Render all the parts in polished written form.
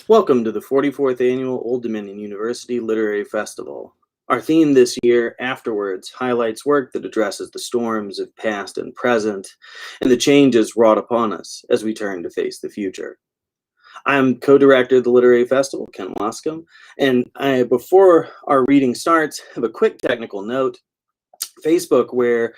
Welcome to the 44th Annual Old Dominion University Literary Festival. Our theme this year, Afterwards, highlights work that addresses the storms of past and present and the changes wrought upon us as we turn to face the future. I'm co-director of the Literary Festival, Ken Wascom, and before our reading starts, I have a quick technical note. Facebook, where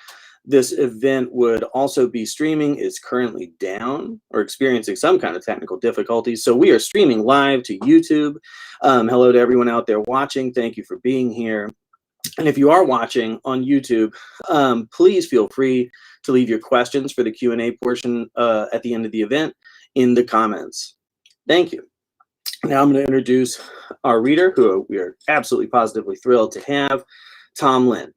this event would also be streaming, is currently down or experiencing some kind of technical difficulties. So we are streaming live to YouTube. Hello to everyone out there watching. Thank you for being here. And if you are watching on YouTube, please feel free to leave your questions for the Q&A portion at the end of the event in the comments. Thank you. Now I'm going to introduce our reader, who we are absolutely positively thrilled to have, Tom Lin.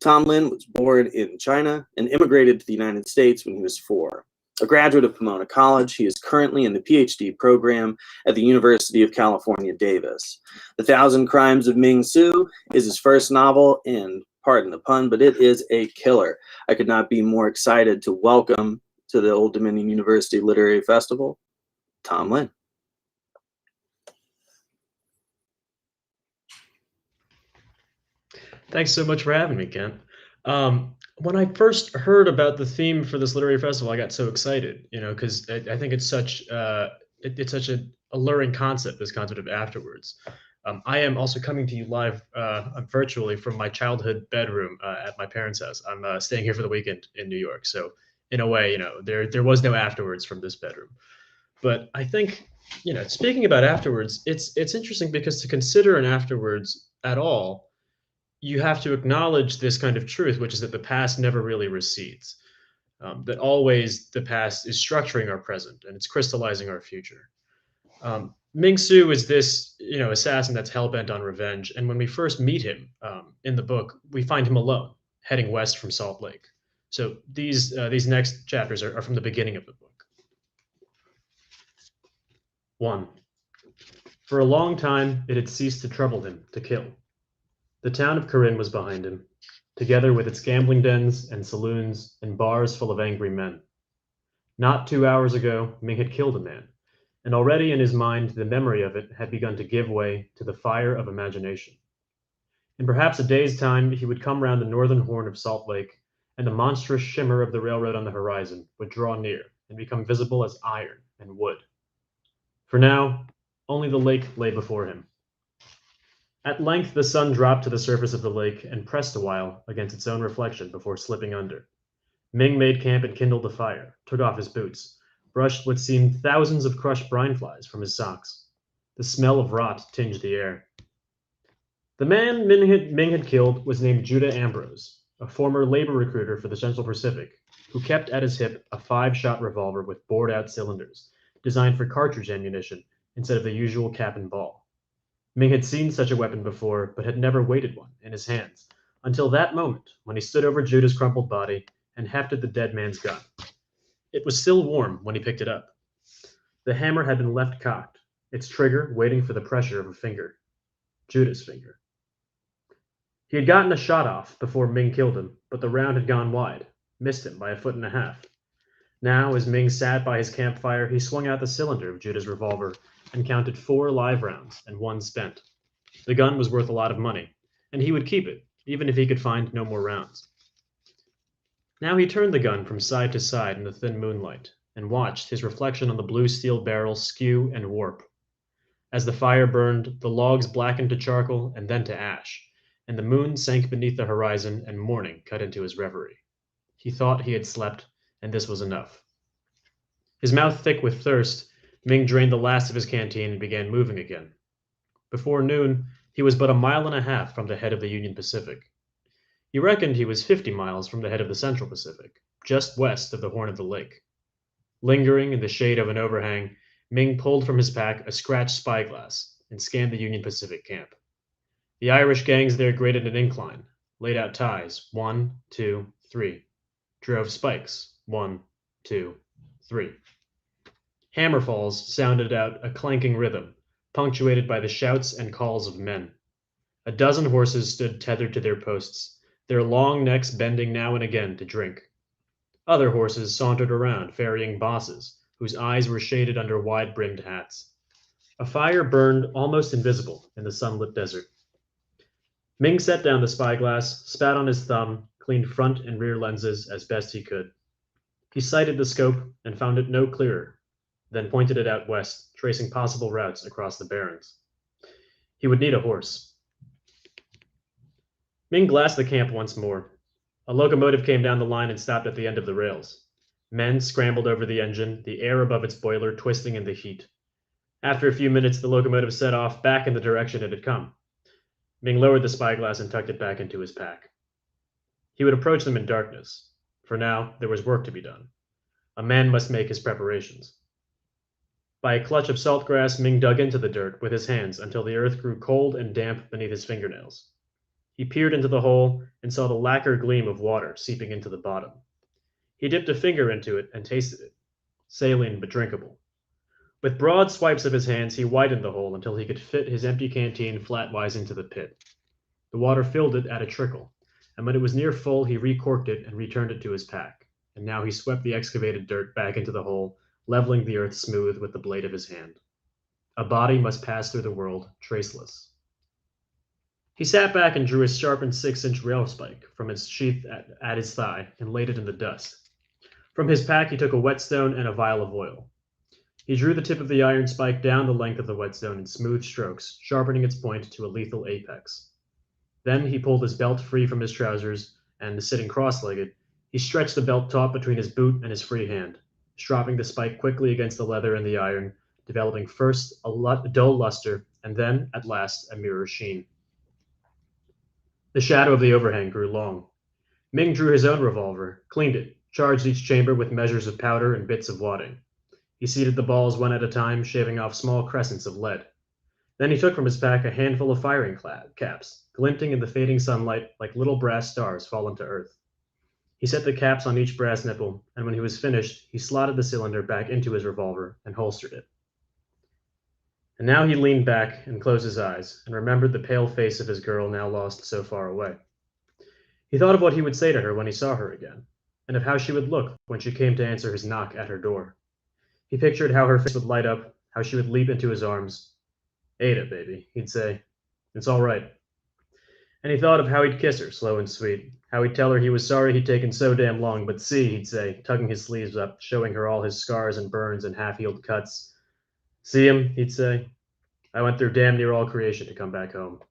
Tom Lin was born in China and immigrated to the United States when he was 4. A graduate of Pomona College, he is currently in the PhD program at the University of California, Davis. The Thousand Crimes of Ming Su is his first novel, and pardon the pun, but it is a killer. I could not be more excited to welcome to the Old Dominion University Literary Festival, Tom Lin. Thanks so much for having me, Kent. When I first heard about the theme for this literary festival, I got so excited, because I think it's such it's such an alluring concept, this concept of afterwards. I am also coming to you live virtually from my childhood bedroom at my parents' house. I'm staying here for the weekend in New York, so in a way, there was no afterwards from this bedroom. But I think, speaking about afterwards, it's interesting because to consider an afterwards at all, you have to acknowledge this kind of truth, which is that the past never really recedes. That always the past is structuring our present and it's crystallizing our future. Ming Su is this, assassin that's hell bent on revenge. And when we first meet him in the book, we find him alone, heading west from Salt Lake. So these next chapters are from the beginning of the book. 1. For a long time, it had ceased to trouble him to kill. The town of Corinne was behind him, together with its gambling dens and saloons and bars full of angry men. Not 2 hours ago, Ming had killed a man, and already in his mind the memory of it had begun to give way to the fire of imagination. In perhaps a day's time, he would come round the northern horn of Salt Lake, and the monstrous shimmer of the railroad on the horizon would draw near and become visible as iron and wood. For now, only the lake lay before him. At length the sun dropped to the surface of the lake and pressed a while against its own reflection before slipping under. Ming made camp and kindled a fire, took off his boots, brushed what seemed thousands of crushed brine flies from his socks. The smell of rot tinged the air. The man Ming had killed was named Judah Ambrose, a former labor recruiter for the Central Pacific, who kept at his hip a 5-shot revolver with bored-out cylinders, designed for cartridge ammunition instead of the usual cap and ball. Ming had seen such a weapon before, but had never weighted one in his hands, until that moment when he stood over Judah's crumpled body and hefted the dead man's gun. It was still warm when he picked it up. The hammer had been left cocked, its trigger waiting for the pressure of a finger. Judah's finger. He had gotten a shot off before Ming killed him, but the round had gone wide, missed him by 1.5 feet. Now, as Ming sat by his campfire, he swung out the cylinder of Judah's revolver and counted 4 live rounds and 1 spent. The gun was worth a lot of money, and he would keep it, even if he could find no more rounds. Now he turned the gun from side to side in the thin moonlight, and watched his reflection on the blue steel barrel skew and warp. As the fire burned, the logs blackened to charcoal and then to ash, and the moon sank beneath the horizon and morning cut into his reverie. He thought he had slept, and this was enough. His mouth thick with thirst, Ming drained the last of his canteen and began moving again. Before noon, he was but 1.5 miles from the head of the Union Pacific. He reckoned he was 50 miles from the head of the Central Pacific, just west of the Horn of the Lake. Lingering in the shade of an overhang, Ming pulled from his pack a scratched spyglass and scanned the Union Pacific camp. The Irish gangs there graded an incline, laid out ties, 1, 2, 3. Drove spikes, 1, 2, 3. Hammerfalls sounded out a clanking rhythm, punctuated by the shouts and calls of men. A dozen horses stood tethered to their posts, their long necks bending now and again to drink. Other horses sauntered around, ferrying bosses, whose eyes were shaded under wide-brimmed hats. A fire burned almost invisible in the sunlit desert. Ming set down the spyglass, spat on his thumb, cleaned front and rear lenses as best he could. He sighted the scope and found it no clearer, then pointed it out west, tracing possible routes across the barrens. He would need a horse. Ming glassed the camp once more. A locomotive came down the line and stopped at the end of the rails. Men scrambled over the engine, the air above its boiler twisting in the heat. After a few minutes, the locomotive set off back in the direction it had come. Ming lowered the spyglass and tucked it back into his pack. He would approach them in darkness. For now, there was work to be done. A man must make his preparations. By a clutch of saltgrass, Ming dug into the dirt with his hands until the earth grew cold and damp beneath his fingernails. He peered into the hole and saw the lacquer gleam of water seeping into the bottom. He dipped a finger into it and tasted it, saline but drinkable. With broad swipes of his hands, he widened the hole until he could fit his empty canteen flatwise into the pit. The water filled it at a trickle, and when it was near full, he recorked it and returned it to his pack. And now he swept the excavated dirt back into the hole, leveling the earth smooth with the blade of his hand. A body must pass through the world traceless. He sat back and drew his sharpened 6-inch rail spike from its sheath at his thigh and laid it in the dust. From his pack, he took a whetstone and a vial of oil. He drew the tip of the iron spike down the length of the whetstone in smooth strokes, sharpening its point to a lethal apex. Then he pulled his belt free from his trousers, and, sitting cross-legged, he stretched the belt taut between his boot and his free hand, stropping the spike quickly against the leather and the iron, developing first a dull luster, and then, at last, a mirror sheen. The shadow of the overhang grew long. Ming drew his own revolver, cleaned it, charged each chamber with measures of powder and bits of wadding. He seated the balls one at a time, shaving off small crescents of lead. Then he took from his pack a handful of firing caps, glinting in the fading sunlight like little brass stars fallen to earth. He set the caps on each brass nipple, and when he was finished, he slotted the cylinder back into his revolver and holstered it. And now he leaned back and closed his eyes, and remembered the pale face of his girl now lost so far away. He thought of what he would say to her when he saw her again, and of how she would look when she came to answer his knock at her door. He pictured how her face would light up, how she would leap into his arms. "Ada, baby," he'd say. "It's all right." And he thought of how he'd kiss her, slow and sweet, how he'd tell her he was sorry he'd taken so damn long, but see, he'd say, tugging his sleeves up, showing her all his scars and burns and half-healed cuts. "See him," he'd say. "I went through damn near all creation to come back home."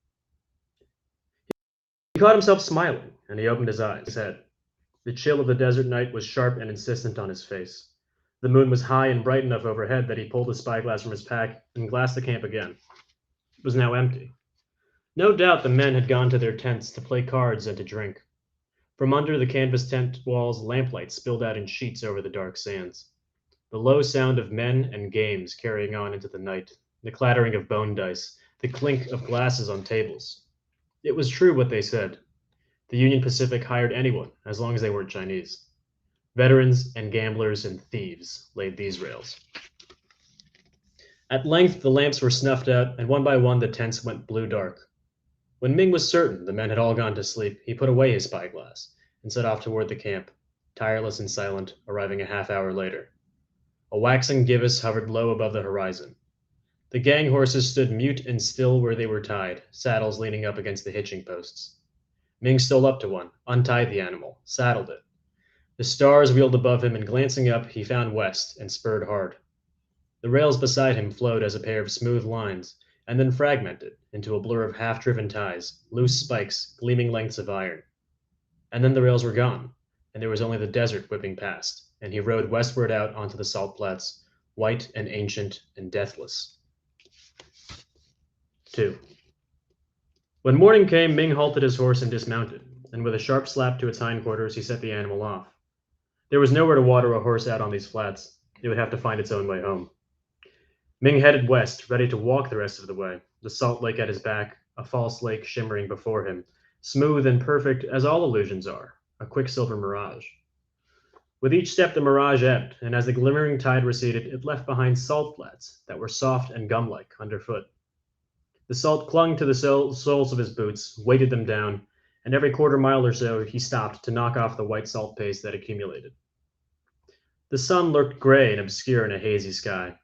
He caught himself smiling, and he opened his eyes, his head. The chill of the desert night was sharp and insistent on his face. The moon was high and bright enough overhead that he pulled his spyglass from his pack and glassed the camp again. It was now empty. No doubt the men had gone to their tents to play cards and to drink. From under the canvas tent walls, lamplight spilled out in sheets over the dark sands. The low sound of men and games carrying on into the night, the clattering of bone dice, the clink of glasses on tables. It was true what they said. The Union Pacific hired anyone, as long as they weren't Chinese. Veterans and gamblers and thieves laid these rails. At length, the lamps were snuffed out, and one by one the tents went blue dark. When Ming was certain the men had all gone to sleep, he put away his spyglass and set off toward the camp, tireless and silent, arriving a half-hour later. A waxen gibbous hovered low above the horizon. The gang horses stood mute and still where they were tied, saddles leaning up against the hitching posts. Ming stole up to one, untied the animal, saddled it. The stars wheeled above him, and glancing up, he found west and spurred hard. The rails beside him flowed as a pair of smooth lines, and then fragmented into a blur of half-driven ties, loose spikes, gleaming lengths of iron. And then the rails were gone, and there was only the desert whipping past, and he rode westward out onto the salt flats, white and ancient and deathless. 2. When morning came, Ming halted his horse and dismounted, and with a sharp slap to its hindquarters, he set the animal off. There was nowhere to water a horse out on these flats. It would have to find its own way home. Ming headed west, ready to walk the rest of the way, the salt lake at his back, a false lake shimmering before him, smooth and perfect as all illusions are, a quicksilver mirage. With each step the mirage ebbed, and as the glimmering tide receded, it left behind salt flats that were soft and gum-like underfoot. The salt clung to the soles of his boots, weighted them down, and every quarter mile or so he stopped to knock off the white salt paste that accumulated. The sun lurked gray and obscure in a hazy sky.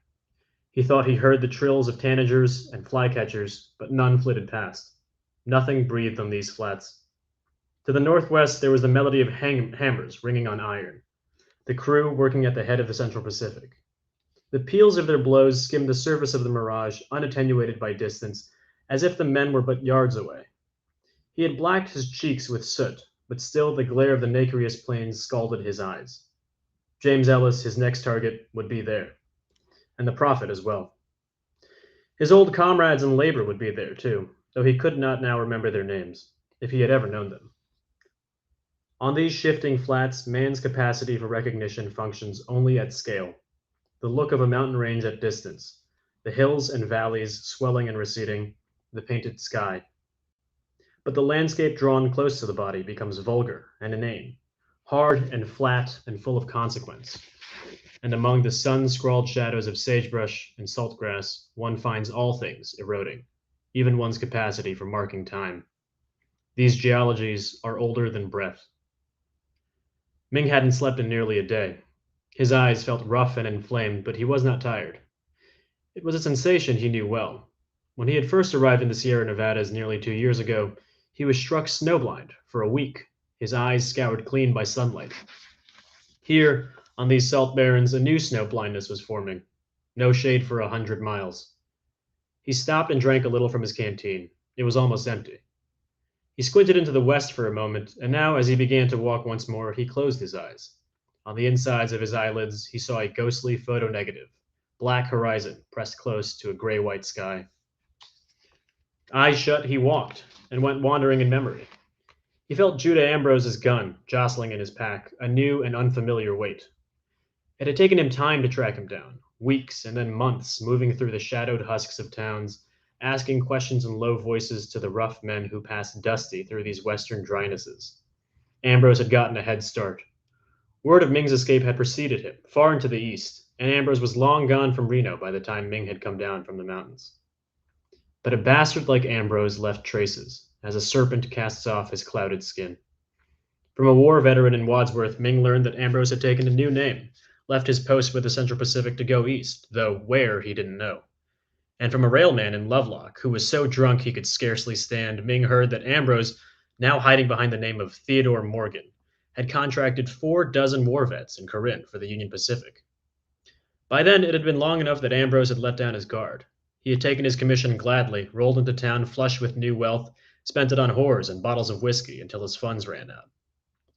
He thought he heard the trills of tanagers and flycatchers, but none flitted past. Nothing breathed on these flats. To the northwest, there was the melody of hammers ringing on iron, the crew working at the head of the Central Pacific. The peals of their blows skimmed the surface of the mirage, unattenuated by distance, as if the men were but yards away. He had blacked his cheeks with soot, but still the glare of the nacreous plains scalded his eyes. James Ellis, his next target, would be there, and the prophet as well. His old comrades in labor would be there too, though he could not now remember their names, if he had ever known them. On these shifting flats, man's capacity for recognition functions only at scale. The look of a mountain range at distance, the hills and valleys swelling and receding, the painted sky. But the landscape drawn close to the body becomes vulgar and inane, hard and flat and full of consequence. And among the sun-scrawled shadows of sagebrush and saltgrass, one finds all things eroding, even one's capacity for marking time. These geologies are older than breath. Ming hadn't slept in nearly a day. His eyes felt rough and inflamed, but he was not tired. It was a sensation he knew well. When he had first arrived in the Sierra Nevadas nearly 2 years ago, he was struck snowblind for a week, his eyes scoured clean by sunlight. Here, on these salt barrens, a new snow blindness was forming. No shade for 100 miles. He stopped and drank a little from his canteen. It was almost empty. He squinted into the west for a moment, and now, as he began to walk once more, he closed his eyes. On the insides of his eyelids, he saw a ghostly photo negative, black horizon pressed close to a gray-white sky. Eyes shut, he walked, and went wandering in memory. He felt Judah Ambrose's gun jostling in his pack, a new and unfamiliar weight. It had taken him time to track him down, weeks and then months moving through the shadowed husks of towns, asking questions in low voices to the rough men who passed dusty through these western drynesses. Ambrose had gotten a head start. Word of Ming's escape had preceded him, far into the east, and Ambrose was long gone from Reno by the time Ming had come down from the mountains. But a bastard like Ambrose left traces, as a serpent casts off his clouded skin. From a war veteran in Wadsworth, Ming learned that Ambrose had taken a new name, left his post with the Central Pacific to go east, though where he didn't know. And from a railman in Lovelock, who was so drunk he could scarcely stand, Ming heard that Ambrose, now hiding behind the name of Theodore Morgan, had contracted 4 dozen war vets in Corinne for the Union Pacific. By then, it had been long enough that Ambrose had let down his guard. He had taken his commission gladly, rolled into town flush with new wealth, spent it on whores and bottles of whiskey until his funds ran out.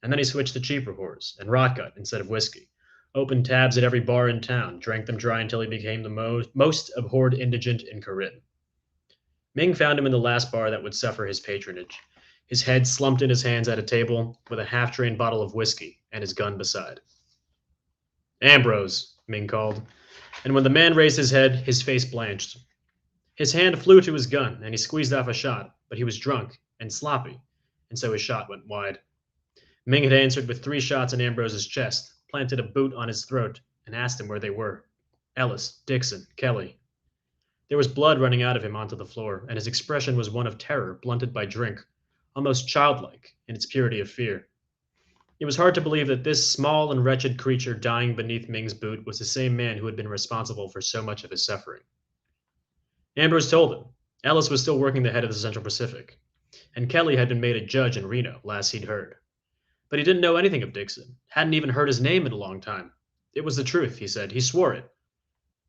And then he switched to cheaper whores and rotgut instead of whiskey, opened tabs at every bar in town, drank them dry until he became the most abhorred indigent in Corinne. Ming found him in the last bar that would suffer his patronage, his head slumped in his hands at a table with a half-drained bottle of whiskey and his gun beside. "Ambrose," Ming called, and when the man raised his head, his face blanched. His hand flew to his gun, and he squeezed off a shot, but he was drunk and sloppy, and so his shot went wide. Ming had answered with 3 shots in Ambrose's chest, planted a boot on his throat, and asked him where they were. Ellis, Dixon, Kelly. There was blood running out of him onto the floor, and his expression was one of terror blunted by drink, almost childlike in its purity of fear. It was hard to believe that this small and wretched creature dying beneath Ming's boot was the same man who had been responsible for so much of his suffering. Ambrose told him Ellis was still working the head of the Central Pacific, and Kelly had been made a judge in Reno, last he'd heard. But he didn't know anything of Dixon, hadn't even heard his name in a long time. It was the truth, he said. He swore it.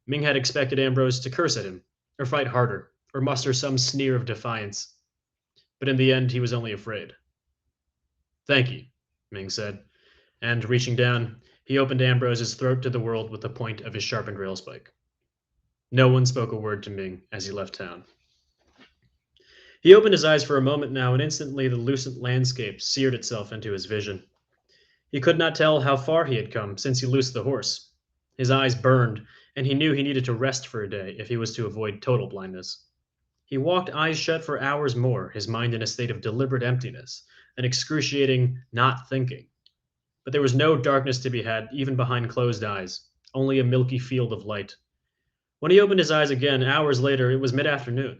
Ming had expected Ambrose to curse at him, or fight harder, or muster some sneer of defiance. But in the end, he was only afraid. "Thank you," Ming said, and reaching down, he opened Ambrose's throat to the world with the point of his sharpened railspike. No one spoke a word to Ming as he left town. He opened his eyes for a moment now, and instantly the lucent landscape seared itself into his vision. He could not tell how far he had come since he loosed the horse. His eyes burned, and he knew he needed to rest for a day if he was to avoid total blindness. He walked eyes shut for hours more, his mind in a state of deliberate emptiness, an excruciating not thinking. But there was no darkness to be had, even behind closed eyes, only a milky field of light. When he opened his eyes again, hours later, it was mid-afternoon,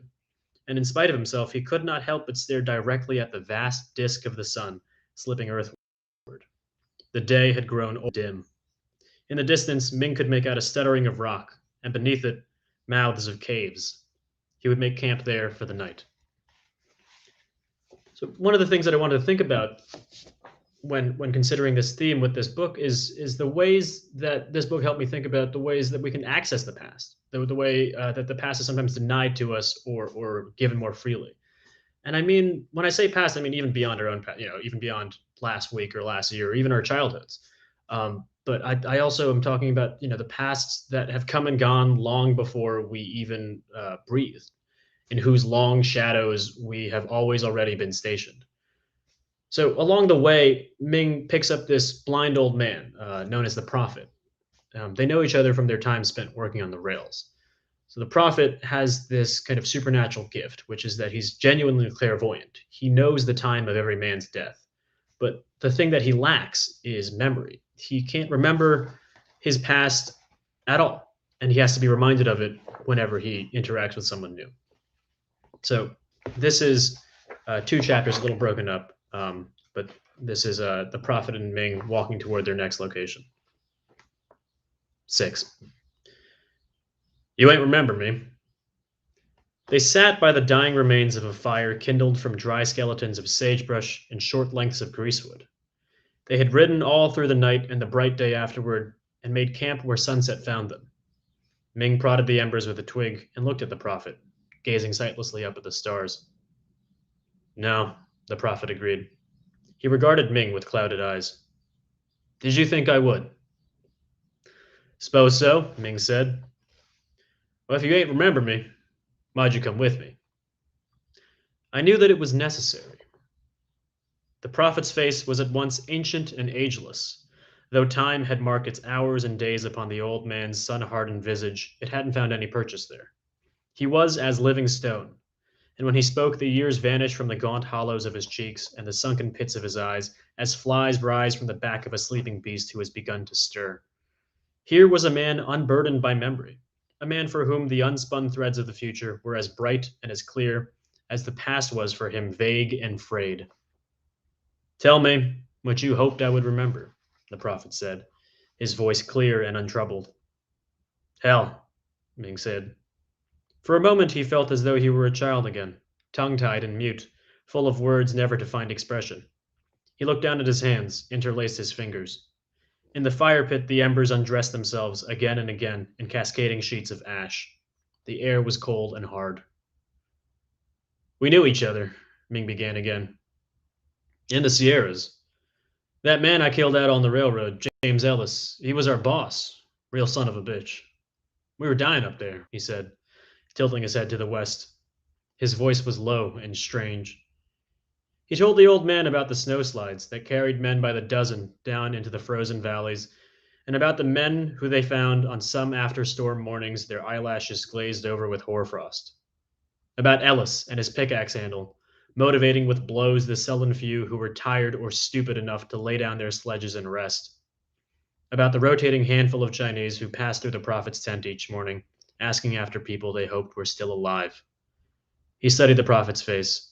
and in spite of himself, he could not help but stare directly at the vast disk of the sun slipping earthward. The day had grown dim. In the distance, Ming could make out a stuttering of rock, and beneath it, mouths of caves. He would make camp there for the night. So one of the things that I wanted to think about when considering this theme with this book is the ways that this book helped me think about the ways that we can access the past, the way that the past is sometimes denied to us or given more freely. And I mean, when I say past, I mean even beyond our own past, even beyond last week or last year, or even our childhoods. But I also am talking about the pasts that have come and gone long before we even breathed, in whose long shadows we have always already been stationed. So along the way, Ming picks up this blind old man known as the Prophet. They know each other from their time spent working on the rails. So the Prophet has this kind of supernatural gift, which is that he's genuinely clairvoyant. He knows the time of every man's death. But the thing that he lacks is memory. He can't remember his past at all, and he has to be reminded of it whenever he interacts with someone new. So this is two chapters, a little broken up, but this is the Prophet and Ming walking toward their next location. 6. You ain't remember me. They sat by the dying remains of a fire kindled from dry skeletons of sagebrush and short lengths of greasewood. They had ridden all through the night and the bright day afterward, and made camp where sunset found them. Ming prodded the embers with a twig and looked at the Prophet, gazing sightlessly up at the stars. No, the Prophet agreed. He regarded Ming with clouded eyes. Did you think I would? Suppose so, Ming said. Well, if you ain't remember me, why'd you come with me? I knew that it was necessary. The Prophet's face was at once ancient and ageless. Though time had marked its hours and days upon the old man's sun-hardened visage, it hadn't found any purchase there. He was as living stone, and when he spoke, the years vanished from the gaunt hollows of his cheeks and the sunken pits of his eyes, as flies rise from the back of a sleeping beast who has begun to stir. Here was a man unburdened by memory, a man for whom the unspun threads of the future were as bright and as clear as the past was for him vague and frayed. Tell me what you hoped I would remember, the Prophet said, his voice clear and untroubled. Hell, Ming said. For a moment he felt as though he were a child again, tongue-tied and mute, full of words never to find expression. He looked down at his hands, interlaced his fingers. In the fire pit, the embers undressed themselves again and again in cascading sheets of ash. The air was cold and hard. We knew each other, Ming began again. In the Sierras. That man I killed out on the railroad, James Ellis, he was our boss. Real son of a bitch. We were dying up there, he said, tilting his head to the west. His voice was low and strange. He told the old man about the snowslides that carried men by the dozen down into the frozen valleys, and about the men who they found on some after-storm mornings, their eyelashes glazed over with hoarfrost. About Ellis and his pickaxe handle, motivating with blows the sullen few who were tired or stupid enough to lay down their sledges and rest. About the rotating handful of Chinese who passed through the Prophet's tent each morning, asking after people they hoped were still alive. He studied the Prophet's face.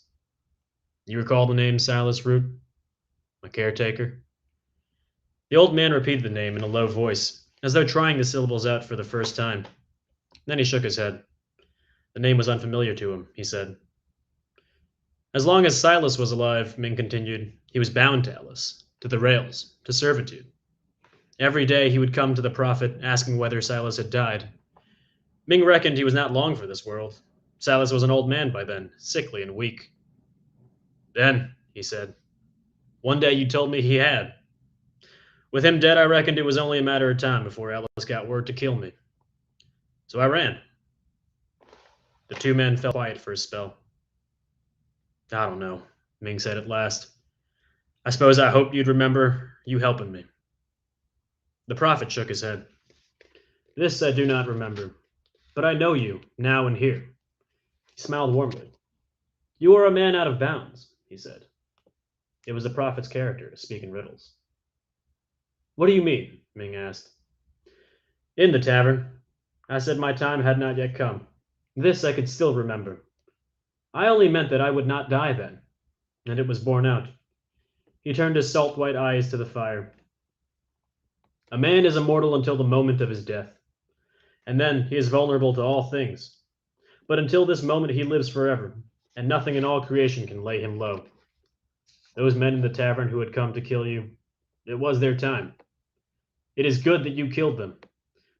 You recall the name Silas Root? My caretaker? The old man repeated the name in a low voice, as though trying the syllables out for the first time. Then he shook his head. The name was unfamiliar to him, he said. As long as Silas was alive, Ming continued, he was bound to Ellis, to the rails, to servitude. Every day he would come to the Prophet, asking whether Silas had died. Ming reckoned he was not long for this world. Silas was an old man by then, sickly and weak. Then, he said, one day you told me he had. With him dead, I reckoned it was only a matter of time before Ellis got word to kill me. So I ran. The two men fell quiet for a spell. I don't know, Ming said at last. I suppose I hoped you'd remember you helping me. The Prophet shook his head. This I do not remember, but I know you, now and here. He smiled warmly. You are a man out of bounds, he said. It was the Prophet's character to speak in riddles. What do you mean? Ming asked. In the tavern. I said my time had not yet come. This I could still remember. I only meant that I would not die then, and it was borne out. He turned his salt white eyes to the fire. A man is immortal until the moment of his death. and then he is vulnerable to all things. But until this moment he lives forever, and nothing in all creation can lay him low. Those men in the tavern who had come to kill you, it was their time. It is good that you killed them,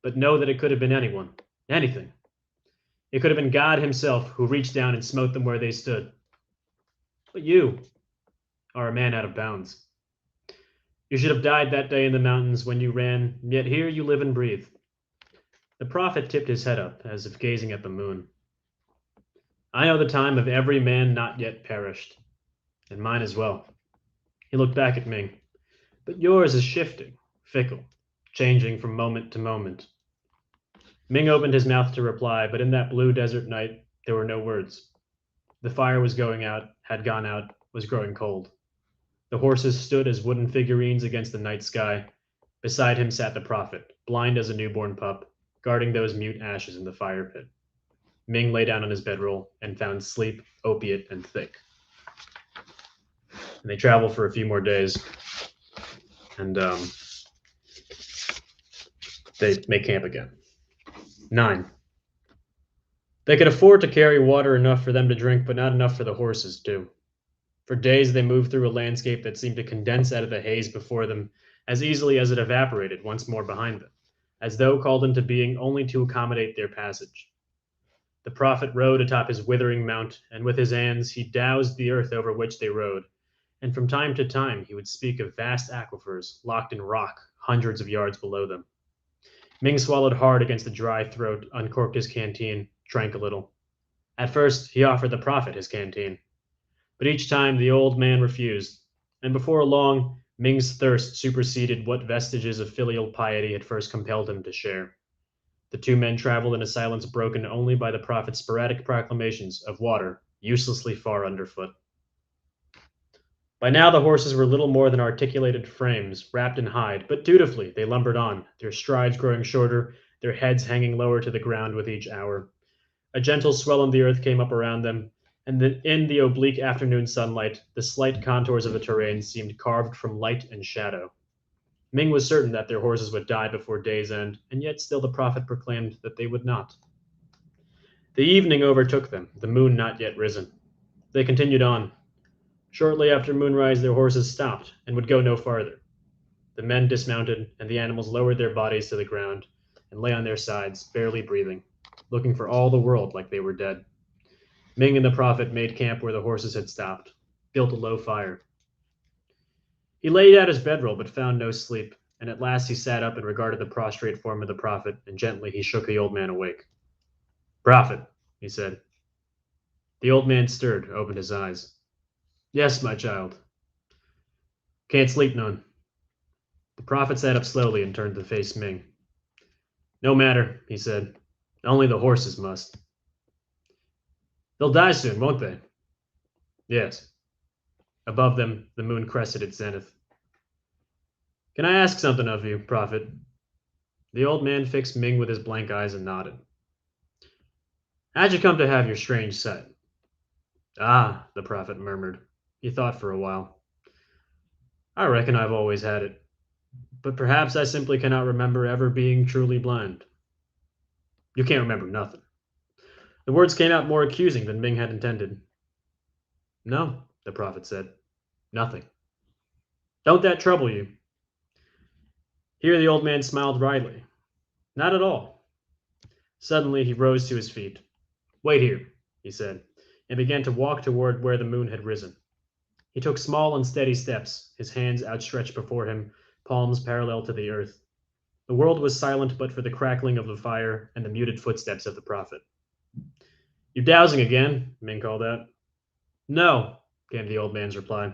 but know that it could have been anyone, anything. It could have been God himself who reached down and smote them where they stood. But you are a man out of bounds. You should have died that day in the mountains when you ran, yet here you live and breathe. The prophet tipped his head up, as if gazing at the moon. I know the time of every man not yet perished, and mine as well. He looked back at Ming. But yours is shifting, fickle, changing from moment to moment. Ming opened his mouth to reply, but in that blue desert night, there were no words. The fire was going out, had gone out, was growing cold. The horses stood as wooden figurines against the night sky. Beside him sat the prophet, blind as a newborn pup, guarding those mute ashes in the fire pit. Ming lay down on his bedroll and found sleep, opiate, and thick. And they travel for a few more days, and they make camp again. 9. They could afford to carry water enough for them to drink, but not enough for the horses, too. For days they moved through a landscape that seemed to condense out of the haze before them as easily as it evaporated once more behind them, as though called into being only to accommodate their passage. The prophet rode atop his withering mount, and with his hands he doused the earth over which they rode, and from time to time he would speak of vast aquifers locked in rock hundreds of yards below them. Ming swallowed hard against the dry throat, uncorked his canteen, drank a little. At first he offered the prophet his canteen, but each time the old man refused, and before long Ming's thirst superseded what vestiges of filial piety had first compelled him to share. The two men traveled in a silence broken only by the prophet's sporadic proclamations of water uselessly far underfoot. By now the horses were little more than articulated frames, wrapped in hide, but dutifully they lumbered on, their strides growing shorter, their heads hanging lower to the ground with each hour. A gentle swell in the earth came up around them, and in the oblique afternoon sunlight, the slight contours of the terrain seemed carved from light and shadow. Ming was certain that their horses would die before day's end, and yet still the prophet proclaimed that they would not. The evening overtook them, the moon not yet risen. They continued on. Shortly after moonrise, their horses stopped and would go no farther. The men dismounted, and the animals lowered their bodies to the ground and lay on their sides, barely breathing, looking for all the world like they were dead. Ming and the prophet made camp where the horses had stopped, built a low fire. He laid out his bedroll but found no sleep, and at last he sat up and regarded the prostrate form of the prophet, and gently he shook the old man awake. Prophet, he said. The old man stirred, opened his eyes. Yes, my child. Can't sleep none. The prophet sat up slowly and turned to face Ming. No matter, he said. Only the horses must. They'll die soon, won't they? Yes. Above them, the moon crested its zenith. Can I ask something of you, prophet? The old man fixed Ming with his blank eyes and nodded. How'd you come to have your strange sight? Ah, the prophet murmured. He thought for a while. I reckon I've always had it, but perhaps I simply cannot remember ever being truly blind. You can't remember nothing. The words came out more accusing than Ming had intended. No, the prophet said. Nothing. Don't that trouble you? Here the old man smiled wryly. Not at all. Suddenly he rose to his feet. Wait here, he said, and began to walk toward where the moon had risen. He took small and steady steps, his hands outstretched before him, palms parallel to the earth. The world was silent but for the crackling of the fire and the muted footsteps of the prophet. You dowsing again? Ming called out. No, came the old man's reply.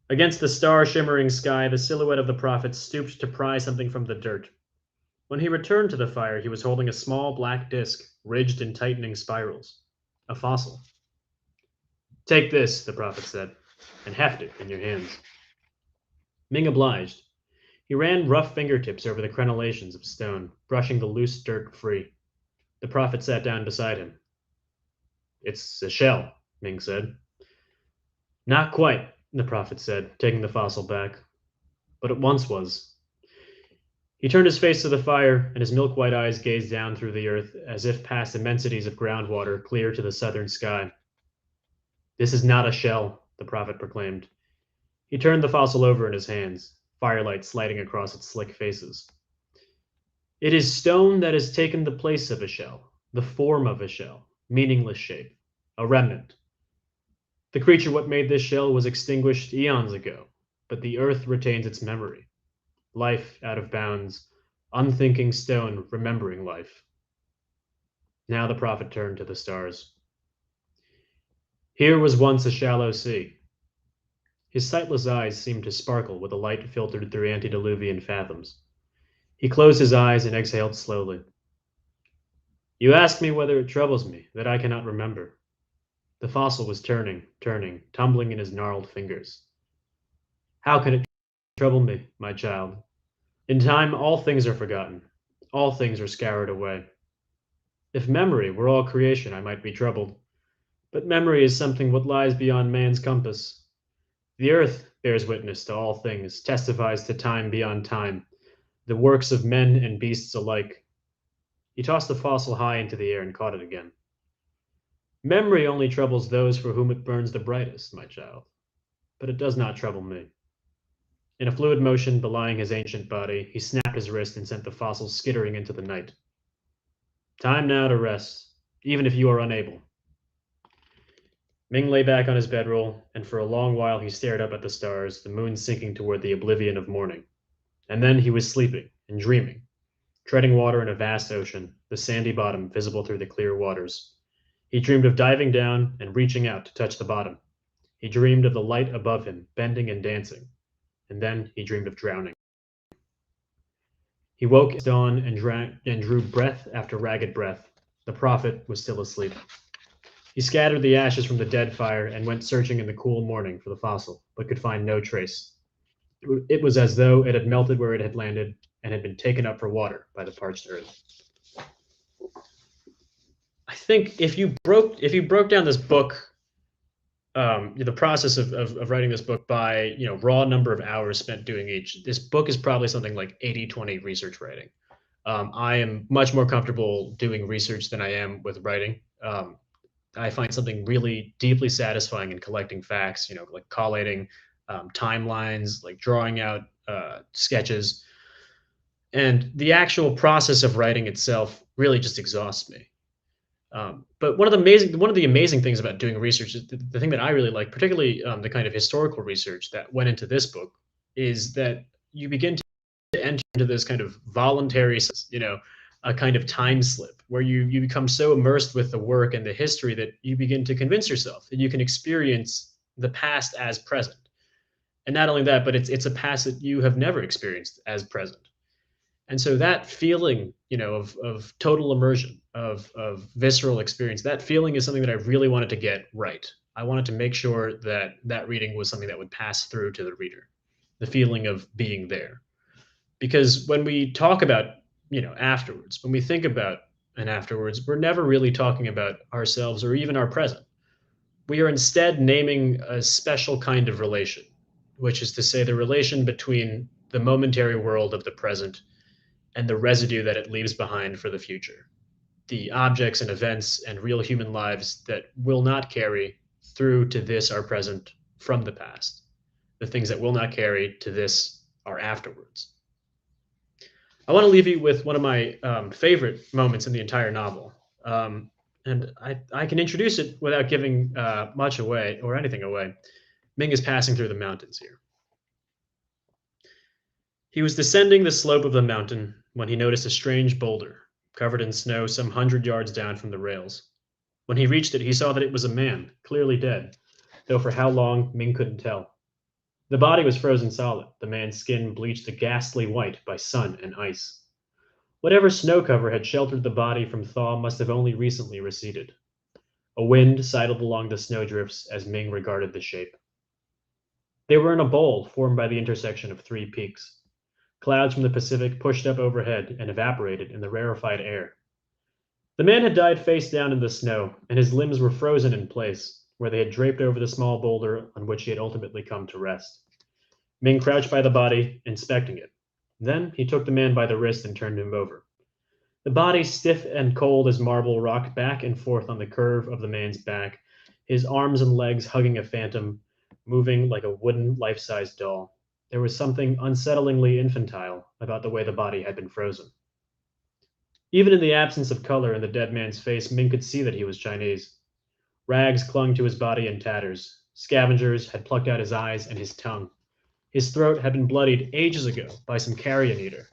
Against the star-shimmering sky, the silhouette of the prophet stooped to pry something from the dirt. When he returned to the fire, he was holding a small black disk, ridged in tightening spirals. A fossil. Take this, the prophet said, and heft it in your hands. Ming obliged. He ran rough fingertips over the crenellations of stone, brushing the loose dirt free. The prophet sat down beside him. It's a shell, Ming said. Not quite, the prophet said, taking the fossil back. But it once was. He turned his face to the fire, and his milk-white eyes gazed down through the earth as if past immensities of groundwater clear to the southern sky. "This is not a shell," the prophet proclaimed. He turned the fossil over in his hands, firelight sliding across its slick faces. "It is stone that has taken the place of a shell, the form of a shell, meaningless shape, a remnant. The creature what made this shell was extinguished eons ago, but the earth retains its memory. Life out of bounds, unthinking stone remembering life." Now the prophet turned to the stars. "Here was once a shallow sea." His sightless eyes seemed to sparkle with a light filtered through antediluvian fathoms. He closed his eyes and exhaled slowly. "You ask me whether it troubles me that I cannot remember." The fossil was turning, tumbling in his gnarled fingers. "How can it trouble me, my child? In time, all things are forgotten. All things are scoured away. If memory were all creation, I might be troubled. But memory is something what lies beyond man's compass. The earth bears witness to all things, testifies to time beyond time, the works of men and beasts alike." He tossed the fossil high into the air and caught it again. "Memory only troubles those for whom it burns the brightest, my child. But it does not trouble me." In a fluid motion belying his ancient body, he snapped his wrist and sent the fossil skittering into the night. "Time now to rest, even if you are unable." Ming lay back on his bedroll, and for a long while he stared up at the stars, the moon sinking toward the oblivion of morning. And then he was sleeping and dreaming, treading water in a vast ocean, the sandy bottom visible through the clear waters. He dreamed of diving down and reaching out to touch the bottom. He dreamed of the light above him, bending and dancing. And then he dreamed of drowning. He woke at dawn and drew breath after ragged breath. The prophet was still asleep. He scattered the ashes from the dead fire and went searching in the cool morning for the fossil, but could find no trace. It was as though it had melted where it had landed and had been taken up for water by the parched earth. I think if you broke down this book, the process of writing this book by raw number of hours spent doing each, this book is probably something like 80-20 research writing. I am much more comfortable doing research than I am with writing. I find something really deeply satisfying in collecting facts, like collating timelines, like drawing out sketches. And the actual process of writing itself really just exhausts me. But one of the amazing things about doing research, the thing that I really like, particularly the kind of historical research that went into this book, is that you begin to enter into this kind of voluntary, a kind of time slip where you become so immersed with the work and the history that you begin to convince yourself that you can experience the past as present. And not only that, but it's a past that you have never experienced as present. And so that feeling, of total immersion, of visceral experience, that feeling is something that I really wanted to get right. I wanted to make sure that that reading was something that would pass through to the reader, the feeling of being there. Because when we talk about, afterwards, when we think about an afterwards, we're never really talking about ourselves or even our present. We are instead naming a special kind of relation, which is to say the relation between the momentary world of the present and the residue that it leaves behind for the future. The objects and events and real human lives that will not carry through to this our present from the past. The things that will not carry to this our afterwards. I want to leave you with one of my favorite moments in the entire novel. And I can introduce it without giving much away or anything away. Ming is passing through the mountains here. He was descending the slope of the mountain when he noticed a strange boulder, covered in snow some 100 yards down from the rails. When he reached it, he saw that it was a man, clearly dead, though for how long, Ming couldn't tell. The body was frozen solid, the man's skin bleached a ghastly white by sun and ice. Whatever snow cover had sheltered the body from thaw must have only recently receded. A wind sidled along the snowdrifts as Ming regarded the shape. They were in a bowl formed by the intersection of three peaks. Clouds from the Pacific pushed up overhead and evaporated in the rarefied air. The man had died face down in the snow, and his limbs were frozen in place, where they had draped over the small boulder on which he had ultimately come to rest. Ming crouched by the body, inspecting it. Then he took the man by the wrist and turned him over. The body, stiff and cold as marble, rocked back and forth on the curve of the man's back, his arms and legs hugging a phantom, moving like a wooden, life-size doll. There was something unsettlingly infantile about the way the body had been frozen. Even in the absence of color in the dead man's face, Ming could see that he was Chinese. Rags clung to his body in tatters. Scavengers had plucked out his eyes and his tongue. His throat had been bloodied ages ago by some carrion eater,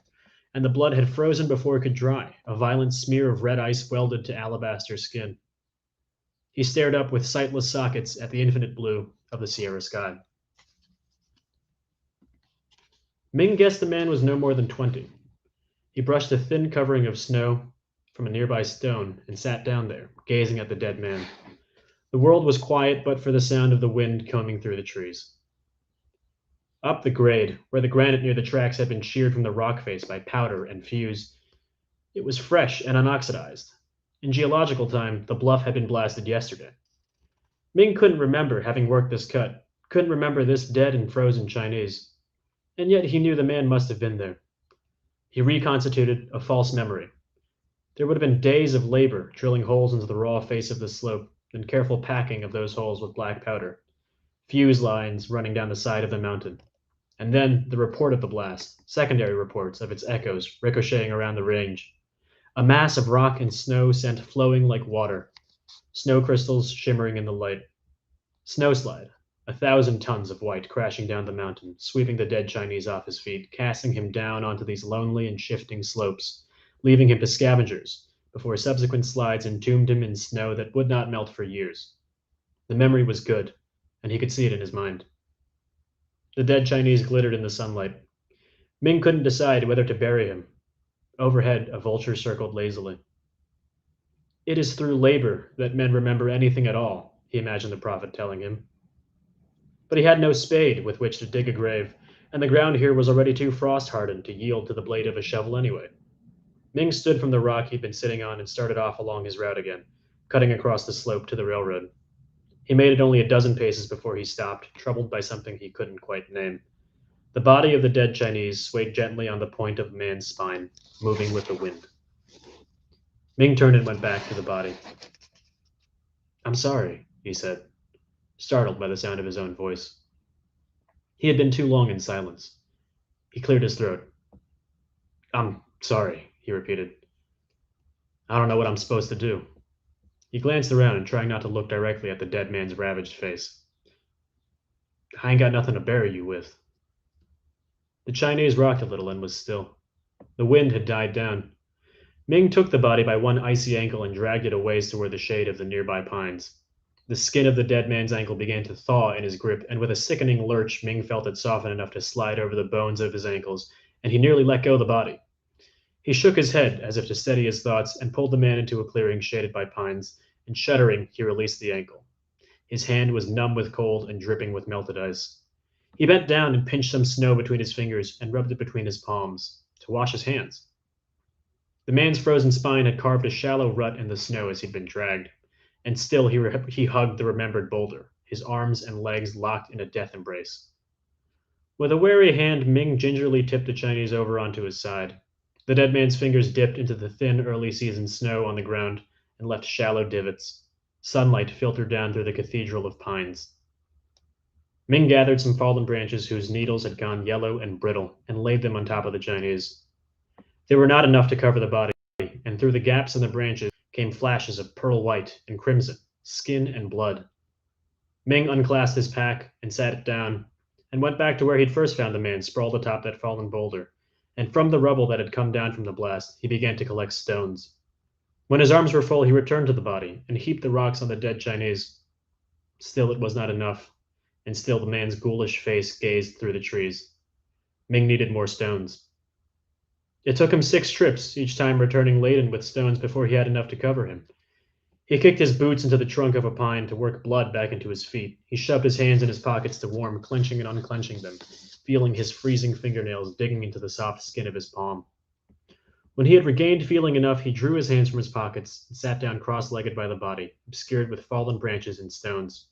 and the blood had frozen before it could dry, a violent smear of red ice welded to alabaster skin. He stared up with sightless sockets at the infinite blue of the Sierra sky. Ming guessed the man was no more than 20. He brushed a thin covering of snow from a nearby stone and sat down there, gazing at the dead man. The world was quiet but for the sound of the wind combing through the trees. Up the grade, where the granite near the tracks had been sheared from the rock face by powder and fuse, it was fresh and unoxidized. In geological time, the bluff had been blasted yesterday. Ming couldn't remember having worked this cut, couldn't remember this dead and frozen Chinese. And yet he knew the man must have been there. He reconstituted a false memory. There would have been days of labor drilling holes into the raw face of the slope and careful packing of those holes with black powder, fuse lines running down the side of the mountain. And then the report of the blast, secondary reports of its echoes ricocheting around the range. A mass of rock and snow sent flowing like water, snow crystals shimmering in the light. Snowslide, 1,000 tons of white crashing down the mountain, sweeping the dead Chinese off his feet, casting him down onto these lonely and shifting slopes, leaving him to scavengers, before subsequent slides entombed him in snow that would not melt for years. The memory was good, and he could see it in his mind. The dead Chinese glittered in the sunlight. Ming couldn't decide whether to bury him. Overhead, a vulture circled lazily. It is through labor that men remember anything at all, he imagined the prophet telling him. But he had no spade with which to dig a grave, and the ground here was already too frost-hardened to yield to the blade of a shovel anyway. Ming stood from the rock he'd been sitting on and started off along his route again, cutting across the slope to the railroad. He made it only a dozen paces before he stopped, troubled by something he couldn't quite name. The body of the dead Chinese swayed gently on the point of a man's spine, moving with the wind. Ming turned and went back to the body. "I'm sorry," he said, startled by the sound of his own voice. He had been too long in silence. He cleared his throat. "I'm sorry," he repeated. "I don't know what I'm supposed to do." He glanced around and trying not to look directly at the dead man's ravaged face. "I ain't got nothing to bury you with." The Chinese rocked a little and was still. The wind had died down. Ming took the body by one icy ankle and dragged it a ways toward the shade of the nearby pines. The skin of the dead man's ankle began to thaw in his grip, and with a sickening lurch, Ming felt it soften enough to slide over the bones of his ankles, and he nearly let go the body. He shook his head as if to steady his thoughts and pulled the man into a clearing shaded by pines, and shuddering, he released the ankle. His hand was numb with cold and dripping with melted ice. He bent down and pinched some snow between his fingers and rubbed it between his palms, to wash his hands. The man's frozen spine had carved a shallow rut in the snow as he'd been dragged, and still he hugged the remembered boulder, his arms and legs locked in a death embrace. With a wary hand, Ming gingerly tipped the Chinese over onto his side. The dead man's fingers dipped into the thin early-season snow on the ground and left shallow divots. Sunlight filtered down through the cathedral of pines. Ming gathered some fallen branches whose needles had gone yellow and brittle and laid them on top of the Chinese. They were not enough to cover the body, and through the gaps in the branches came flashes of pearl white and crimson, skin and blood. Ming unclasped his pack and sat it down, and went back to where he'd first found the man sprawled atop that fallen boulder, and from the rubble that had come down from the blast, he began to collect stones. When his arms were full, he returned to the body and heaped the rocks on the dead Chinese. Still it was not enough, and still the man's ghoulish face gazed through the trees. Ming needed more stones. It took him 6 trips, each time returning laden with stones before he had enough to cover him. He kicked his boots into the trunk of a pine to work blood back into his feet. He shoved his hands in his pockets to warm, clenching and unclenching them, feeling his freezing fingernails digging into the soft skin of his palm. When he had regained feeling enough, he drew his hands from his pockets and sat down cross-legged by the body, obscured with fallen branches and stones.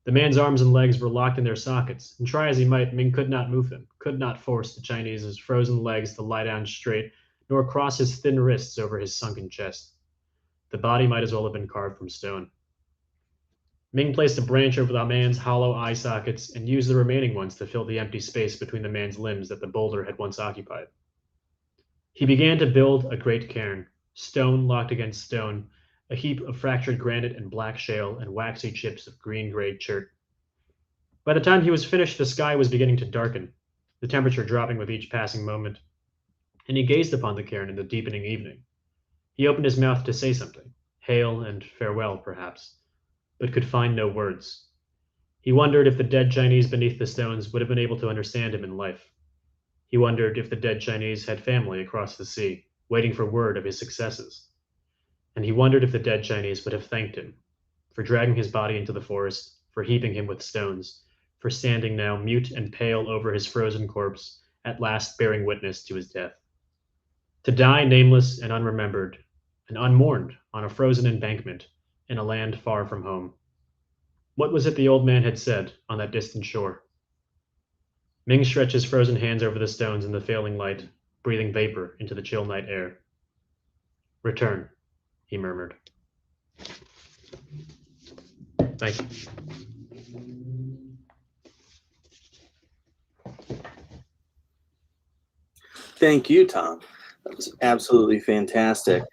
The man's arms and legs were locked in their sockets, and try as he might, Ming could not move them, could not force the Chinese's frozen legs to lie down straight, nor cross his thin wrists over his sunken chest. The body might as well have been carved from stone. Ming placed a branch over the man's hollow eye sockets and used the remaining ones to fill the empty space between the man's limbs that the boulder had once occupied. He began to build a great cairn, stone locked against stone, a heap of fractured granite and black shale and waxy chips of green-gray chert. By the time he was finished, the sky was beginning to darken, the temperature dropping with each passing moment, and he gazed upon the cairn in the deepening evening. He opened his mouth to say something, hail and farewell, perhaps, but could find no words. He wondered if the dead Chinese beneath the stones would have been able to understand him in life. He wondered if the dead Chinese had family across the sea, waiting for word of his successes. And he wondered if the dead Chinese would have thanked him for dragging his body into the forest, for heaping him with stones, for standing now mute and pale over his frozen corpse, at last bearing witness to his death. To die nameless and unremembered, and unmourned on a frozen embankment in a land far from home. What was it the old man had said on that distant shore? Ming stretched his frozen hands over the stones in the failing light, breathing vapor into the chill night air. Return, he murmured. Thank you. Thank you, Tom. That was absolutely fantastic.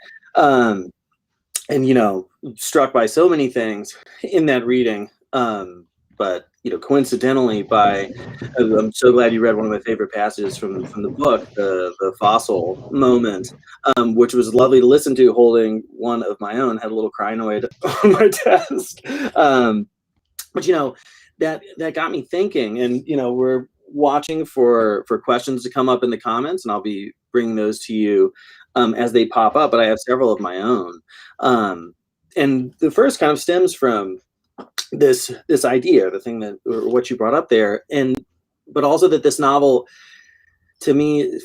Struck by so many things in that reading. But coincidentally, I'm so glad you read one of my favorite passages from the book, the fossil moment, which was lovely to listen to. Holding one of my own, had a little crinoid on my desk. But that got me thinking, and we're watching for questions to come up in the comments, and I'll be bringing those to you as they pop up. But I have several of my own, and the first kind of stems from this idea, the thing that, or what you brought up there, but also that this novel, to me,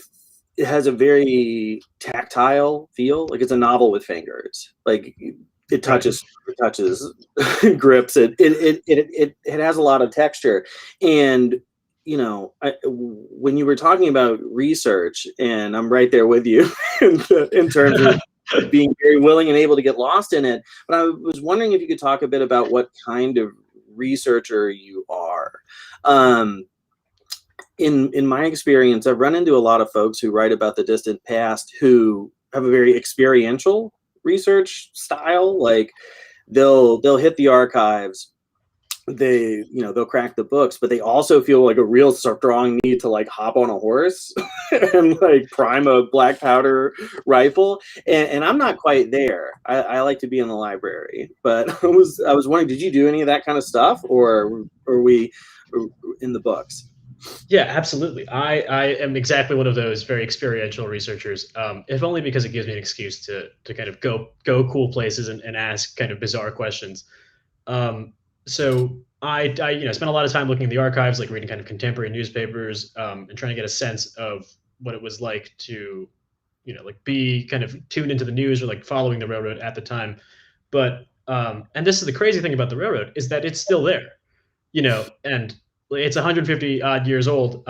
it has a very tactile feel. Like it's a novel with fingers. Like it touches, grips. It has a lot of texture. And when you were talking about research, and I'm right there with you in terms of being very willing and able to get lost in it. But I was wondering if you could talk a bit about what kind of researcher you are. In my experience, I've run into a lot of folks who write about the distant past who have a very experiential research style. Like they'll hit the archives, they'll crack the books, but they also feel like a real strong need to like hop on a horse and like prime a black powder rifle. And I'm not quite there. I like to be in the library, but I was wondering, did you do any of that kind of stuff, or are we in the books? Yeah, absolutely. I am exactly one of those very experiential researchers, if only because it gives me an excuse to kind of go cool places and ask kind of bizarre questions. So I spent a lot of time looking in the archives, like reading kind of contemporary newspapers, and trying to get a sense of what it was like to, like be kind of tuned into the news or like following the railroad at the time. But and this is the crazy thing about the railroad, is that it's still there, and it's 150 odd years old,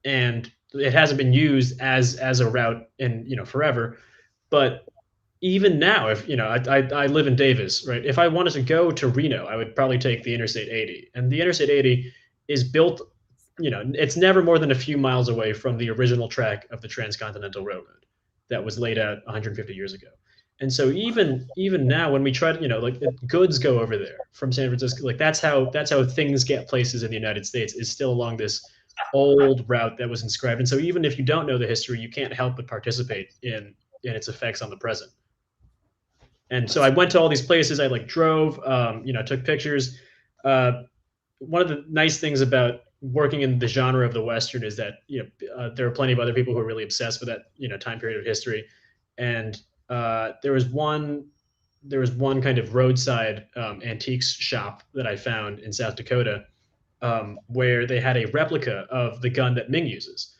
and it hasn't been used as a route in forever. But even now, if I live in Davis, right? If I wanted to go to Reno, I would probably take the Interstate 80, and the Interstate 80 is built. It's never more than a few miles away from the original track of the Transcontinental Railroad that was laid out 150 years ago. And so even now, when we try to, like goods go over there from San Francisco, like that's how things get places in the United States, is still along this old route that was inscribed. And so even if you don't know the history, you can't help but participate in its effects on the present. And so I went to all these places. I like drove, took pictures. One of the nice things about working in the genre of the Western is that there are plenty of other people who are really obsessed with that time period of history. And there was one kind of roadside antiques shop that I found in South Dakota, where they had a replica of the gun that Ming uses.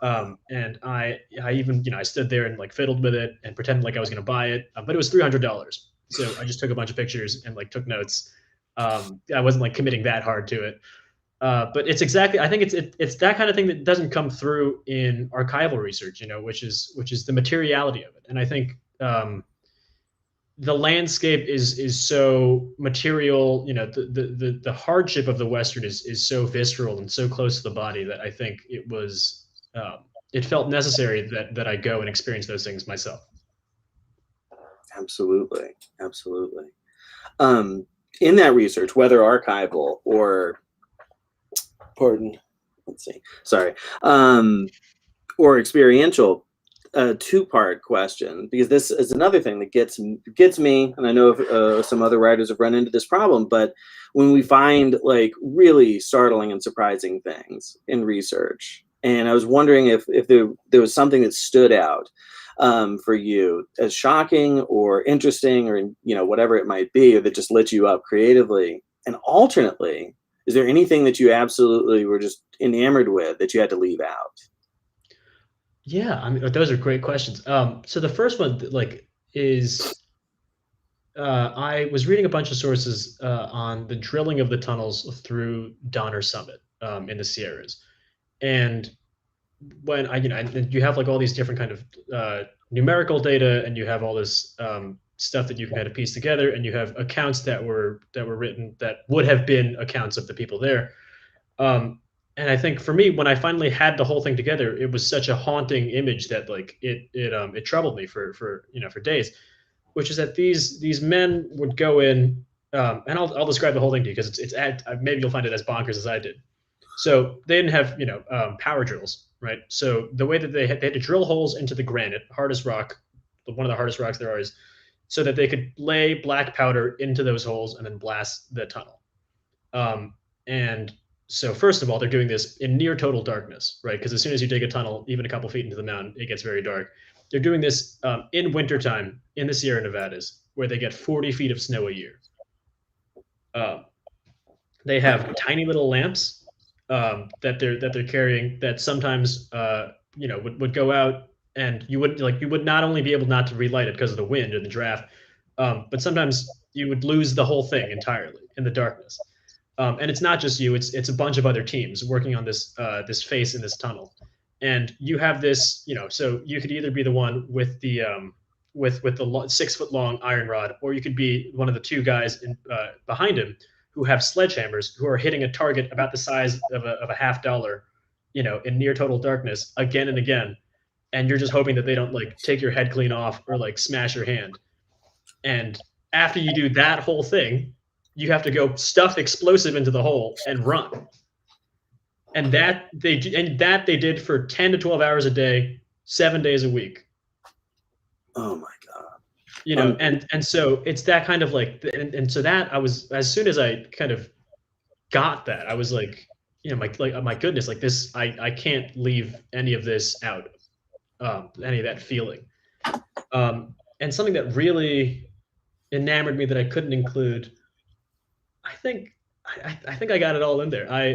And I even, I stood there and like fiddled with it and pretended like I was going to buy it, but it was $300. So I just took a bunch of pictures and like took notes. I wasn't like committing that hard to it. But it's exactly, I think it's that kind of thing that doesn't come through in archival research, which is the materiality of it. And I think the landscape is so material. The hardship of the Western is so visceral and so close to the body that I think it felt necessary that I go and experience those things myself. Absolutely, absolutely. In that research, whether archival or, or experiential, a two-part question, because this is another thing that gets me, and I know some other writers have run into this problem, but when we find like really startling and surprising things in research, and I was wondering if there was something that stood out for you as shocking or interesting, or whatever it might be, or that just lit you up creatively. And alternately, is there anything that you absolutely were just enamored with that you had to leave out? Yeah, I mean, those are great questions. So the first one, is I was reading a bunch of sources on the drilling of the tunnels through Donner Summit in the Sierras, and when and you have like all these different kind of numerical data, and you have all this stuff that you can kind of piece together, and you have accounts that were written that would have been accounts of the people there. And I think for me, when I finally had the whole thing together, it was such a haunting image that like it troubled me for days, which is that these men would go in, and I'll describe the whole thing to you because maybe you'll find it as bonkers as I did. So they didn't have power drills, right? So the way that they had to drill holes into the granite, hardest rock, one of the hardest rocks there is, so that they could lay black powder into those holes and then blast the tunnel. And so first of all, they're doing this in near total darkness, right? Because as soon as you dig a tunnel, even a couple feet into the mountain, it gets very dark. They're doing this in wintertime in the Sierra Nevadas, where they get 40 feet of snow a year. They have tiny little lamps that they're carrying that sometimes would go out, and you would not only be able not to relight it because of the wind and the draft, but sometimes you would lose the whole thing entirely in the darkness. And it's not just you; it's a bunch of other teams working on this face in this tunnel, and you have this, so you could either be the one with the 6-foot long iron rod, or you could be one of the two guys behind him who have sledgehammers who are hitting a target about the size of a $50, in near total darkness again and again, and you're just hoping that they don't like take your head clean off or like smash your hand. And after you do that whole thing, you have to go stuff explosive into the hole and run. And that they did for 10 to 12 hours a day, 7 days a week. Oh my God. And so it's that kind of like, and so that I was, as soon as I kind of got that, I was like, my goodness, like this, I can't leave any of this out, any of that feeling. And something that really enamored me that I couldn't include, I think I got it all in there. I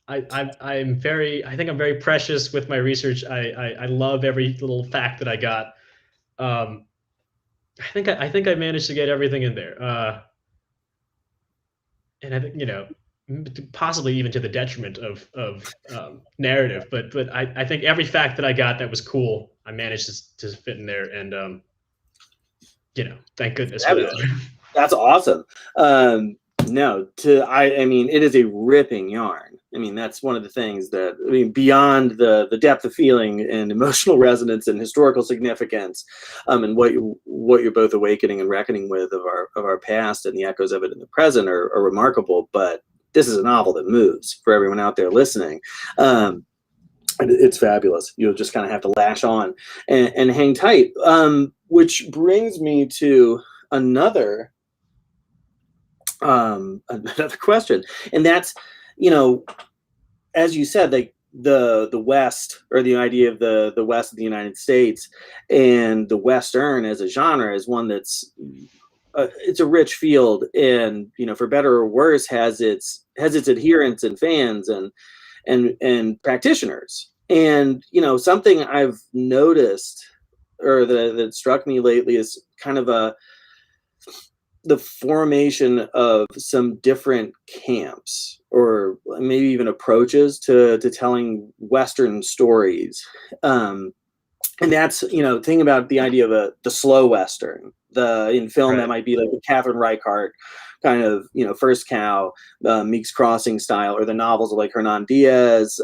think I'm very precious with my research. I love every little fact that I got. I think I managed to get everything in there. And I think, possibly even to the detriment of narrative, but I think every fact that I got that was cool, I managed to fit in there, and thank goodness for that. That's awesome. No, I mean, it is a ripping yarn. I mean, that's one of the things that, I mean, beyond the depth of feeling and emotional resonance and historical significance, and what you're both awakening and reckoning with of our past and the echoes of it in the present are remarkable. But this is a novel that moves for everyone out there listening. It's fabulous. You'll just kind of have to lash on and hang tight. Which brings me to another question, and that's, as you said, like the West, or the idea of the West of the United States, and the Western as a genre is one that's it's a rich field, and for better or worse has its adherents and fans and practitioners. And something I've noticed, or that struck me lately, is kind of the formation of some different camps, or maybe even approaches to telling Western stories. And that's, thing about the idea of the slow Western. In film, Right. that might be like the Catherine Reichardt kind of, First Cow, Meek's Crossing style, or the novels of like Hernan Diaz,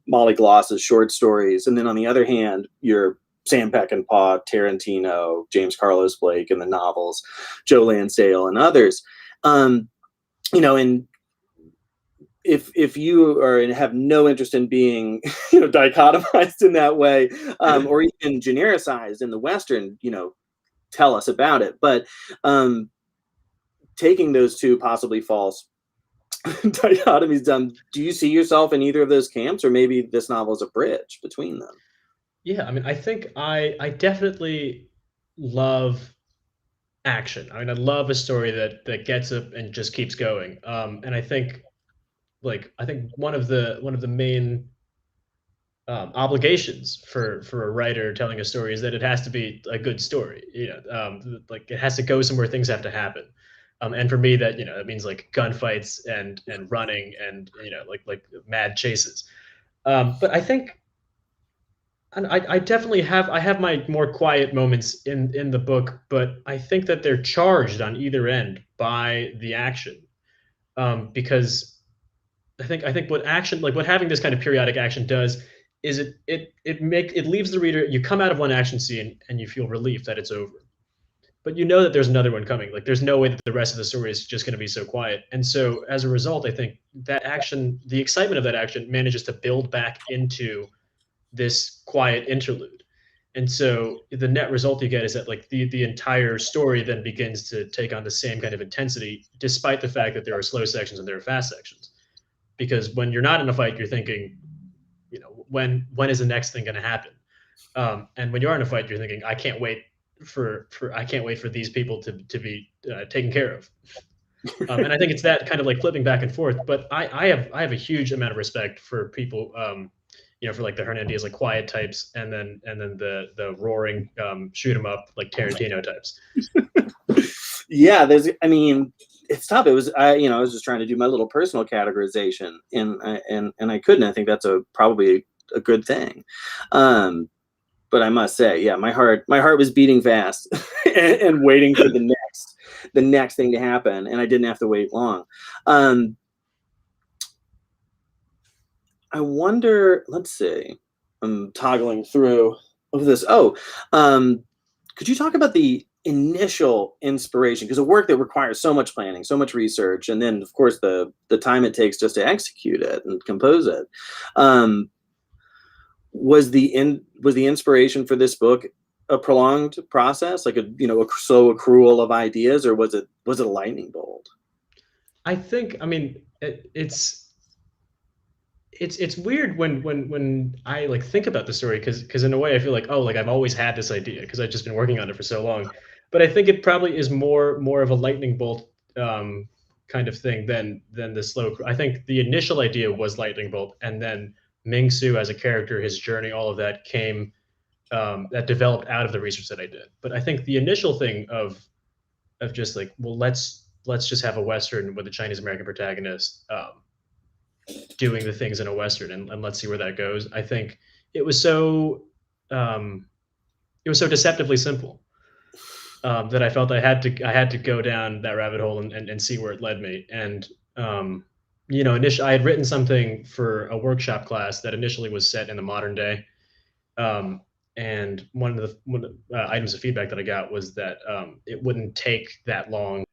Molly Gloss's short stories. And then on the other hand, your Sam Peckinpah, Tarantino, James Carlos Blake in the novels, Joe Lansdale and others. And if you are and have no interest in being dichotomized in that way, or even genericized in the Western, tell us about it. But taking those two possibly false dichotomies done, do you see yourself in either of those camps, or maybe this novel is a bridge between them? Yeah, I mean, I think I definitely love action. I mean, I love a story that gets up and just keeps going. And I think one of the main obligations for a writer telling a story is that it has to be a good story. Like it has to go somewhere. Things have to happen. And for me, that that means like gunfights and running and like mad chases. But I think, and I definitely have my more quiet moments in the book, but I think that they're charged on either end by the action, because I think what having this kind of periodic action does is it leaves the reader. You come out of one action scene and you feel relief that it's over, but you know that there's another one coming. Like there's no way that the rest of the story is just going to be so quiet. And so as a result, I think that action, the excitement of that action, manages to build back into this quiet interlude. And so the net result you get is that like the entire story then begins to take on the same kind of intensity, despite the fact that there are slow sections and there are fast sections. Because when you're not in a fight, you're thinking, when is the next thing going to happen? And when you are in a fight, you're thinking, I can't wait for these people to be taken care of. And I think it's that kind of like flipping back and forth. But I have a huge amount of respect for people, for like the Hernandez, like quiet types, and then the roaring shoot 'em up like Tarantino types. Yeah, it's tough. It was I was just trying to do my little personal categorization, and I couldn't. I think that's probably a good thing. But I must say, yeah, my heart was beating fast and waiting for the next thing to happen, and I didn't have to wait long. I wonder, let's see. I'm toggling through over this. Could you talk about the initial inspiration? Because a work that requires so much planning, so much research, and then of course the time it takes just to execute it and compose it. Was the inspiration for this book a prolonged process, like a slow accrual of ideas, or was it a lightning bolt? I think, I mean, it's weird when I like think about the story, because in a way I feel like, oh, like I've always had this idea because I've just been working on it for so long. But I think it probably is more of a lightning bolt kind of thing than the slow. I think the initial idea was lightning bolt, and then Ming Su as a character, his journey, all of that came that developed out of the research that I did. But I think the initial thing of just like, well, let's just have a Western with a Chinese American protagonist. Doing the things in a Western, and let's see where that goes. I think it was so um, it was so deceptively simple, that I felt I had to go down that rabbit hole and see where it led me. And initially I had written something for a workshop class that initially was set in the modern day. Um, and one of the items of feedback that I got was that it wouldn't take that long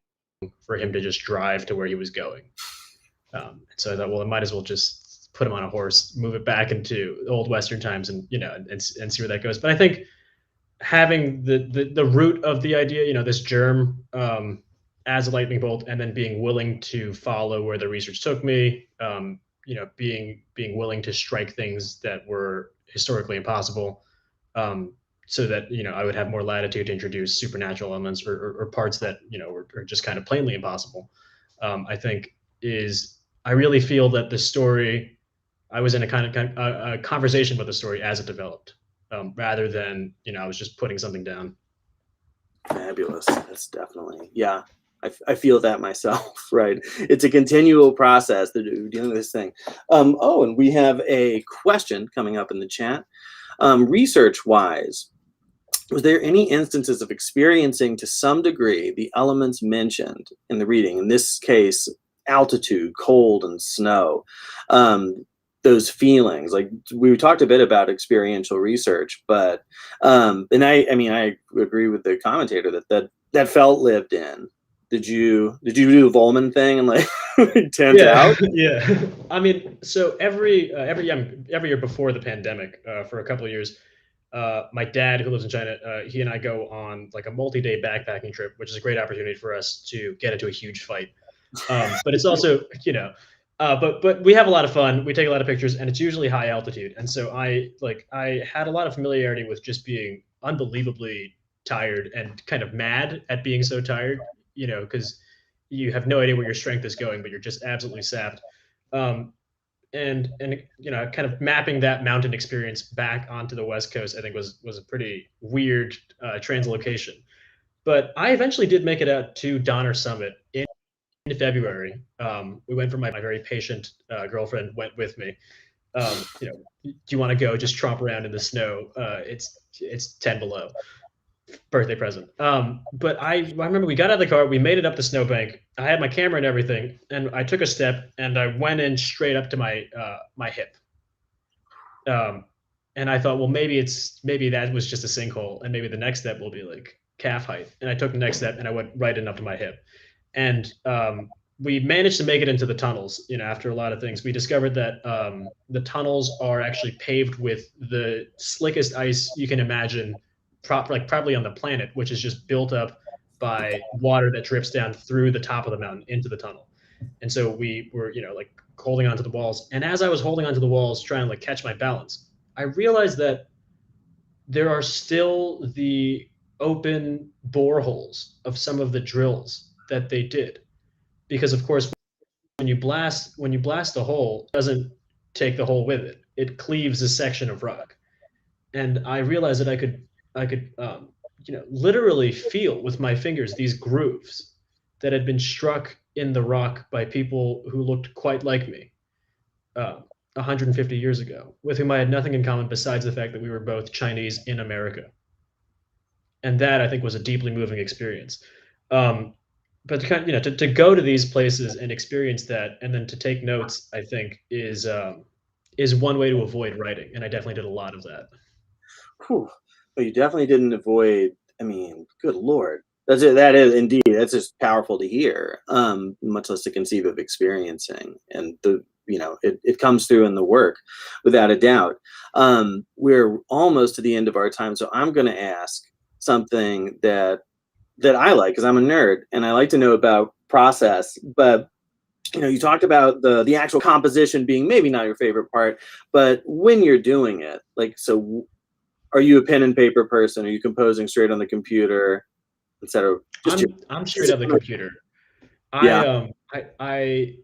for him to just drive to where he was going. So I thought, well, I might as well just put him on a horse, move it back into old Western times, and see where that goes. But I think having the root of the idea, this germ, as a lightning bolt, and then being willing to follow where the research took me, being willing to strike things that were historically impossible, so that I would have more latitude to introduce supernatural elements, or parts that are just kind of plainly impossible. I think is I really feel that the story, I was in a kind of a conversation with the story as it developed, rather than I was just putting something down. Fabulous. That's definitely, yeah. I feel that myself, right? It's a continual process that we're dealing with this thing. Oh, and we have a question coming up in the chat. Research-wise, was there any instances of experiencing to some degree the elements mentioned in the reading? In this case, altitude, cold, and snow. Those feelings, like we talked a bit about experiential research, but and I mean, I agree with the commentator that felt lived in. Did you do the Volman thing and like tent out? Yeah. I mean, so every year before the pandemic, for a couple of years, my dad, who lives in China, he and I go on like a multi-day backpacking trip, which is a great opportunity for us to get into a huge fight. But it's also, but we have a lot of fun. We take a lot of pictures, and it's usually high altitude. And so I had a lot of familiarity with just being unbelievably tired and kind of mad at being so tired, because you have no idea where your strength is going, but you're just absolutely sapped. Um, and kind of mapping that mountain experience back onto the West Coast, I think was a pretty weird translocation. But I eventually did make it out to Donner Summit in February. We went for my very patient girlfriend went with me. Do you want to go just tromp around in the snow? It's 10 below. Birthday present. But I remember we got out of the car, we made it up the snowbank. I had my camera and everything, and I took a step and I went in straight up to my hip. And I thought, well, maybe that was just a sinkhole, and maybe the next step will be like calf height. And I took the next step and I went right in up to my hip. And we managed to make it into the tunnels. After a lot of things, we discovered that the tunnels are actually paved with the slickest ice you can imagine, probably on the planet, which is just built up by water that drips down through the top of the mountain into the tunnel. And so we were, like holding onto the walls. And as I was holding onto the walls, trying to like catch my balance, I realized that there are still the open boreholes of some of the drills that they did, because of course when you blast the hole, it doesn't take the hole with it. It cleaves a section of rock. And I realized that I could literally feel with my fingers these grooves that had been struck in the rock by people who looked quite like me 150 years ago, with whom I had nothing in common besides the fact that we were both Chinese in America. And that, I think, was a deeply moving experience. But to go to these places and experience that, and then to take notes, I think is one way to avoid writing, and I definitely did a lot of that. Whew. But you definitely didn't avoid. I mean, good Lord. That is indeed, that's just powerful to hear, much less to conceive of experiencing. And it comes through in the work without a doubt. We're almost to the end of our time. So I'm going to ask something that I like, because I'm a nerd and I like to know about process. But you talked about the actual composition being maybe not your favorite part, but when you're doing it, like, so are you a pen and paper person? Are you composing straight on the computer, etc.? I'm straight on the computer. Yeah. In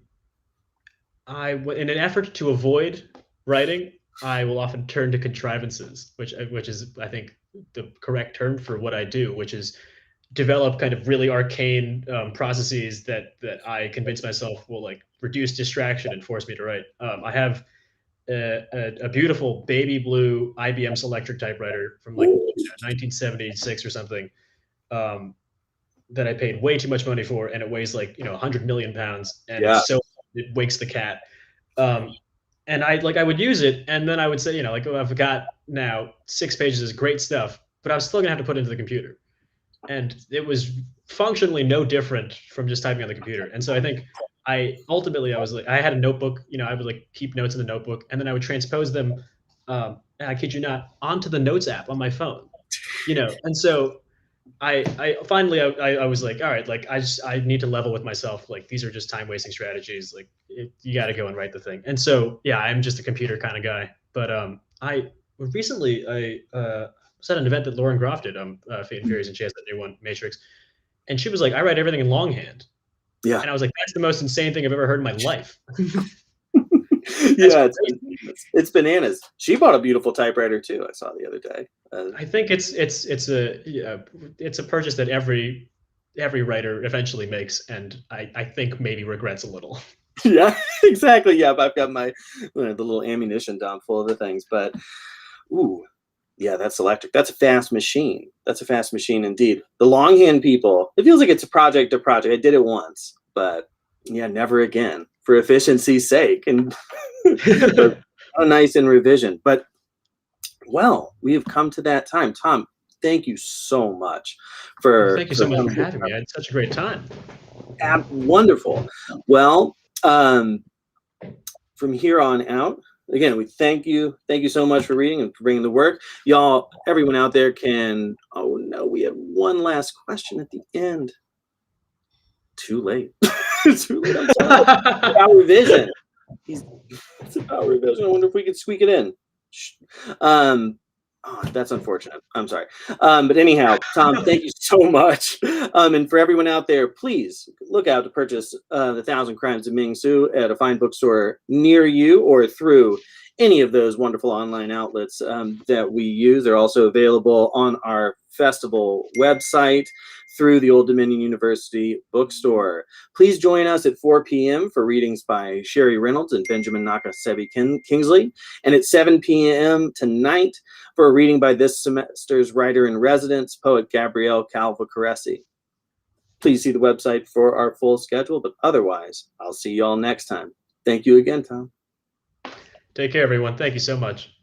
an effort to avoid writing, I will often turn to contrivances, which is, I think, the correct term for what I do, which is develop kind of really arcane processes that I convince myself will like reduce distraction and force me to write. I have a beautiful baby blue IBM Selectric typewriter from like 1976 or something, that I paid way too much money for, and it weighs like 100 million pounds, and Yeah. it's so it wakes the cat. And I would use it, and then I would say, like, oh, I've got now 6 pages of great stuff, but I was still gonna have to put it into the computer, and it was functionally no different from just typing on the computer. And so I think I was like, I had a notebook, I would like keep notes in the notebook, and then I would transpose them, and I kid you not, onto the notes app on my phone, and so I finally I was like, all right, like I need to level with myself. Like, these are just time wasting strategies. Like, you got to go and write the thing. And so yeah, I'm just a computer kind of guy. But I recently was at an event that Lauren Groff did, Fate and Furious, and she has that new one, Matrix, and she was like, I write everything in longhand. Yeah. And I was like, that's the most insane thing I've ever heard in my life. Yeah, it's bananas. She bought a beautiful typewriter too. I saw the other day. I think it's a purchase that every every writer eventually makes, and I think maybe regrets a little. Yeah, exactly. Yeah, I've got my the little ammunition dump full of the things, but ooh, yeah, that's electric. That's a fast machine. That's a fast machine indeed. The longhand people, it feels like it's a project to project. I did it once, but yeah, never again for efficiency's sake and but nice in revision. But well, we have come to that time. Tom, thank you so much Well, for thank you so much for coming. having me. I had such a great time. Wonderful. Well, from here on out, again, we thank you so much for reading and for bringing the work. Y'all, everyone out there can, oh no, we have one last question at the end. Too late. Too late, I'm sorry. It's about revision. It's about revision. I wonder if we could squeak it in. Oh, that's unfortunate. I'm sorry. But anyhow, Tom, thank you so much. And for everyone out there, please look out to purchase The Thousand Crimes of Ming Su at a fine bookstore near you or through any of those wonderful online outlets that we use. They're also available on our festival website through the Old Dominion University bookstore. Please join us at 4 p.m. for readings by Sherry Reynolds and Benjamin Nakasebi Kingsley, and at 7 p.m. tonight for a reading by this semester's writer-in-residence, poet Gabrielle Calva-Caresi. Please see the website for our full schedule, but otherwise, I'll see you all next time. Thank you again, Tom. Take care, everyone. Thank you so much.